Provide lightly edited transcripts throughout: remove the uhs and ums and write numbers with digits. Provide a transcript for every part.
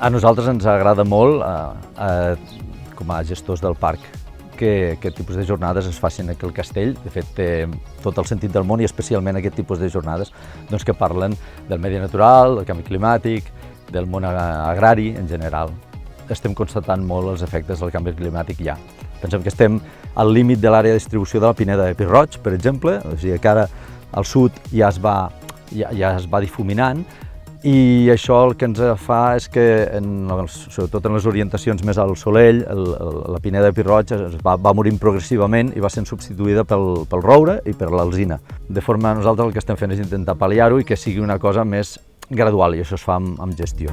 A nosaltres ens agrada molt, com a gestors del parc, que aquest tipus de jornades es facin aquí al castell. De fet, té tot el sentit del món i especialment aquest tipus de jornades que parlen del medi natural, del canvi climàtic, del món agrari en general. Estem constatant molt els efectes del canvi climàtic ja. Pensem que estem al límit de l'àrea de distribució de la pineda de Pi Roig, per exemple, o sigui que ara al sud ja es va difuminant, i això el que ens fa és que, sobretot en les orientacions més al Solell, la pineda de Pi Roig va morint progressivament i va sent substituïda pel roure i per l'alzina. De forma, nosaltres el que estem fent és intentar pal·liar-ho i que sigui una cosa més gradual, i això es fa amb gestió.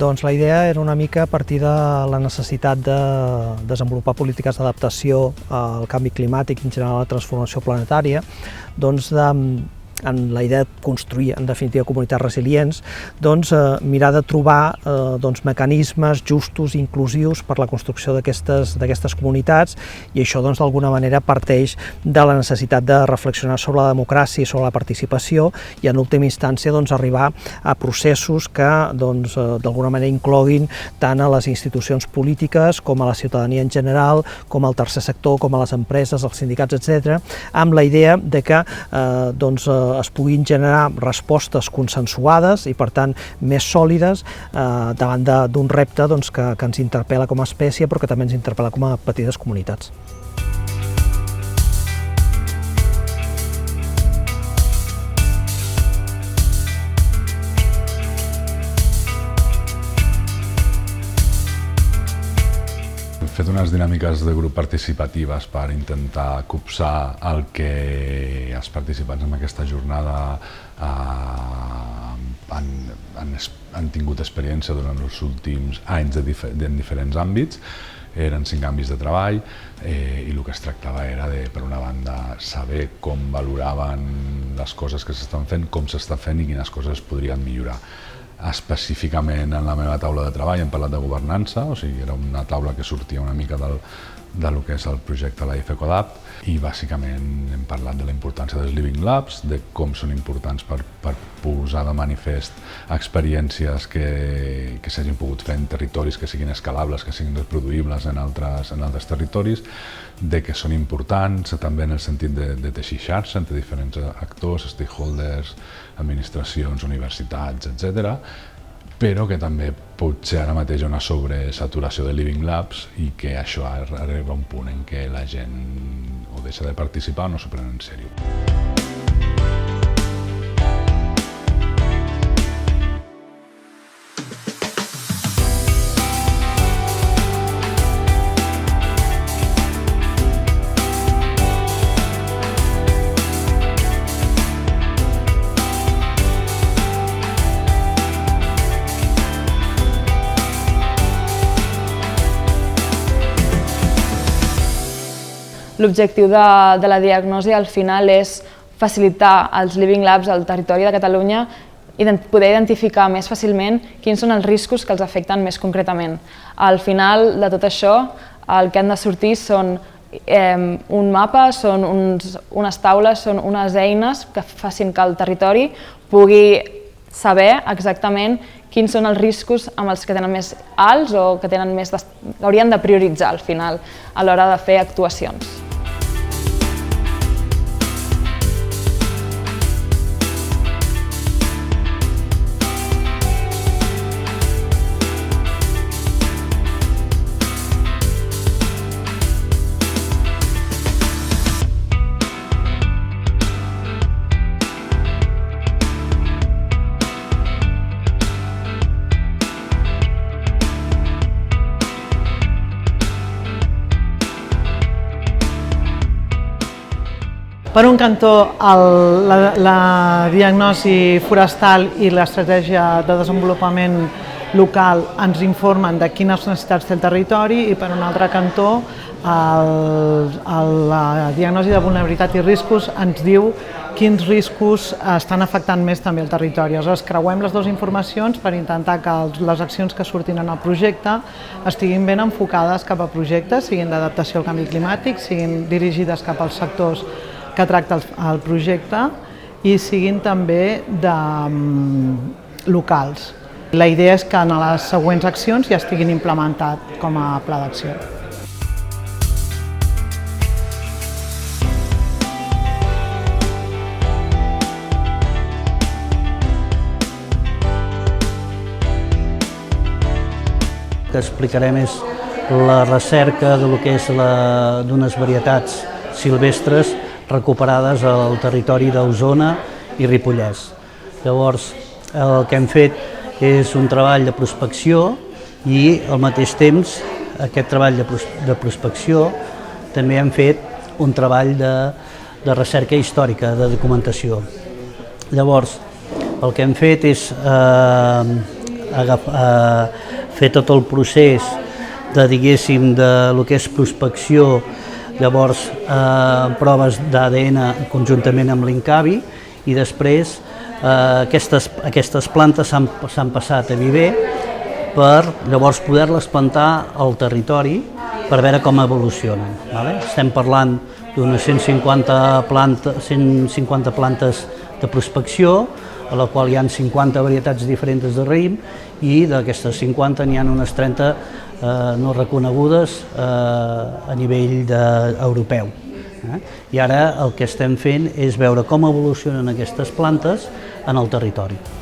Doncs la idea era una mica a partir de la necessitat de desenvolupar polítiques d'adaptació al canvi climàtic i en general a la transformació planetària, doncs en la idea de construir, en definitiva, comunitats resilients, mirar de trobar mecanismes justos i inclusius per la construcció d'aquestes comunitats, i això d'alguna manera parteix de la necessitat de reflexionar sobre la democràcia i sobre la participació i en última instància arribar a processos que d'alguna manera incloguin tant a les institucions polítiques com a la ciutadania en general, com al tercer sector, com a les empreses, els sindicats, etc., amb la idea de que es puguin generar respostes consensuades i, per tant, més sòlides davant d'un repte que ens interpel·la com a espècie, però que també ens interpel·la com a petites comunitats. Hem fet unes dinàmiques de grup participatives per intentar copsar el que els participants en aquesta jornada han tingut experiència durant els últims anys en diferents àmbits. Eren 5 àmbits de treball i el que es tractava era de, per una banda, saber com valoraven les coses que s'estan fent, com s'estan fent i quines coses es podrien millorar. Específicament en la meva taula de treball hem parlat de governança, o sigui, era una taula que sortia una mica del que és el projecte Life EcoAdapt, i bàsicament hem parlat de la importància dels Living Labs, de com són importants per posar de manifest experiències que s'hagin pogut fer en territoris que siguin escalables, que siguin reproduïbles en altres territoris, de que són importants també en el sentit de teixir xarxa entre diferents actors, stakeholders, administracions, universitats, etc., però que també pot ser ara mateix una sobresaturació de Living Labs i que això arriba a un punt en què la gent o deixa de participar o no s'ho pren en sèrio. L'objectiu de la diagnosi al final és facilitar els Living Labs al territori de Catalunya i poder identificar més fàcilment quins són els riscos que els afecten més concretament. Al final de tot això, el que han de sortir són un mapa, són unes taules, són unes eines que facin que el territori pugui saber exactament quins són els riscos amb els que tenen més alts o que haurien de prioritzar al final a l'hora de fer actuacions. Per un cantó, la diagnosi forestal i l'estratègia de desenvolupament local ens informen de quines necessitats té el territori i per un altre cantó La diagnosi de vulnerabilitat i riscos ens diu quins riscos estan afectant més també el territori. Aleshores, creuem les dues informacions per intentar que les accions que surtin en el projecte estiguin ben enfocades cap a projectes, siguin d'adaptació al canvi climàtic, siguin dirigides cap als sectors que tracta el projecte i siguin també locals. La idea és que en les següents accions ja estiguin implementat com a pla d'acció. Que explicarem és la recerca de lo que és d'unes varietats silvestres recuperades al territori d'Osona i Ripollès. Llavors, el que hem fet és un treball de prospecció i al mateix temps aquest treball de prospecció també hem fet un treball de recerca històrica, de documentació. Llavors, el que hem fet és fer tot el procés de, diguéssim, de lo que és prospecció, llavors proves d'ADN conjuntament amb l'Incavi i després aquestes plantes s'han passat a viver per llavors poder-les plantar al territori per veure com evolucionen. Estem parlant d'unes 150 plantes de prospecció, a la qual hi ha 50 varietats diferents de raïm i d'aquestes 50 n'hi ha unes 30 no reconegudes a nivell europeu. I ara el que estem fent és veure com evolucionen aquestes plantes en el territori.